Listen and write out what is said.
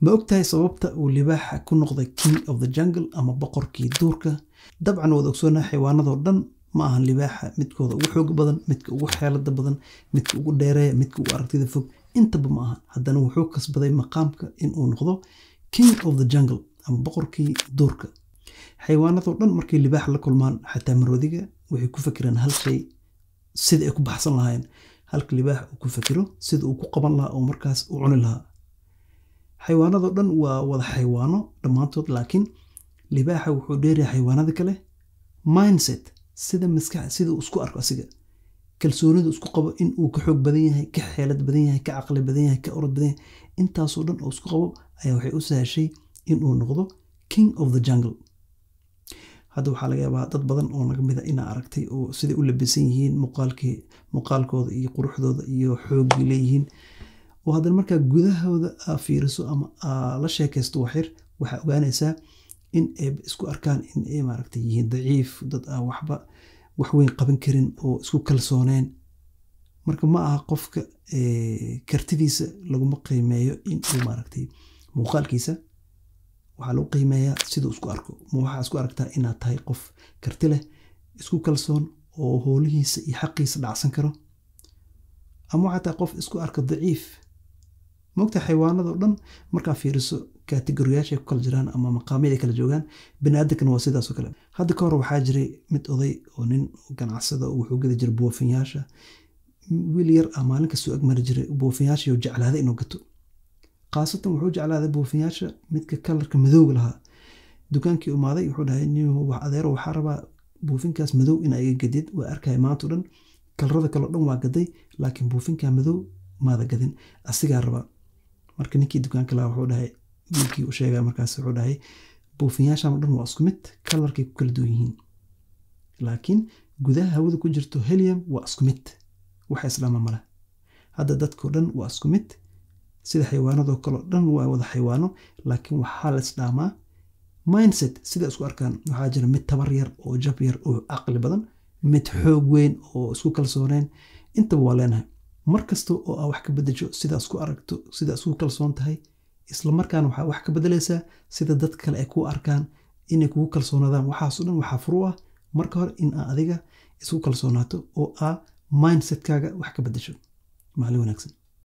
ma ogtahay sababta uu libaaxa ku noqday king of the jungle ama boqorkii duurka? dabcan wada ogsoonahay xayawaanadoo dhan ma ahan libaaxa midkooda ugu xoog badan, midka ugu xeelada badan, midka ugu dheereeya, midka ugu aragtida fog, intaba ma ahan. haddana wuxuu kasbaday maqaamka inuu noqdo king of the jungle ama boqorkii duurka. xayawaanadoo dhan markay libaaxa la kulmaan, xataa maroodiga, waxay ku fikiraan hal shay, sida ay ku baxsan lahaayeen, halka libaaxa uu ku fikiro sida uu ku qaban lahaa oo markaas u cuni lahaa. xayawaanadoo dhan waa wada xayawaano dhammaantood, laakiin libaaxa wuxuu dheeryahay xayawaanada kale mindset, sida maskax, sida uu isku arko asiga, kalsoonidu isku qabo in uu ka xoog badan yahay, ka xeelad badan yahay, ka caqli badan yahay, ka orod badan yahay. intaasoo dhan oo isku qabo ayaa waxay u sahashay inuu noqdo king of the jungle. hadda waxaa laga yaabaa dad badan oo naga mid a inaa aragtay oo siday u labisan yihiin, muuqaalkooda iyo quruxdooda iyo xooggii leeyihiin, oo haddana markaa gudahooda aa fiiriso ama aa la sheekaysto waxyar, waxaa ogaanaysaa in ay isku arkaan in ay maaragtay yihiin daciif, dad aan wax weyn qaban karin oo isku kalsooneen. marka ma aha qofka kartidiisa laguma qiimeeyo in uu maaragtay muuqaalkiisa, waxaa lagu qiimeeyaa siduu isku arko. ma waxaa isku aragtaa inaad tahay qof karti leh, isku kalsoon, oo howlihiisa iyo xaqiisa dhacsan karo, ama waxaa tahay qof isku arka daciif. moogta xayawaanadoo dhan markaa fiiriso kategoriyaashay ku kala jiraan ama maqaamyada kala joogaan, baniaadamkana waa sidaasoo kale. hadda ka hor waxaa jiray mid oday oo nin ganacsada oo wuxuu gadi jiray buufinyaasha. wiil yar ah maalin kastoo agmari jiray buufinyaasha iyo jeclaaday inuu gato. khaasatan wuxuu jeclaaday buufinyaasha midka kalarka madowga lahaa. dukaankii umaaday wuxuu dhahay nin adeero waxaa rabaa buufinkaas madow inaa iga gadid. waa arkaya maanta o dhan kalarada kale o dhan waa gaday, laakiin buufinkaa madow maada gadin, asigaa rabaa. marka ninkii dukaanka lahaa wuxuu dhahay, wiilkii u sheegay markaas wuxuu dhahay buufinyaashan o dhan waa isku mid, kalarkay ku kala duwan yihiin, laakiin gudaha hawada ku jirto helium waa isku mid, waxa islaama male. hadda dadkao dhan waa isku mid, sida xayawaanadoo kaleo dhan waa wada xayawaano, laakiin waxaa la isdhaamaa mindset, sida isku arkaan. waxaa jira mid tabar yar oo jab yar oo caqli badan, mid xoog weyn oo isku kalsooneen, intaba waa leenahay. markasta oo aa wax ka bedesho sidaa isku aragto, sidaa isku kalsoon tahay, isla markaana waxaa wax ka bedelaysaa sida dad kale ay kuu arkaan, inay kugu kalsoonaadaan. waxaasoo dhan waxaa furu ah marka hore in aa adiga isku kalsoonaato oo aa mindsetkaaga wax ka bedesho. maalin wanaagsan.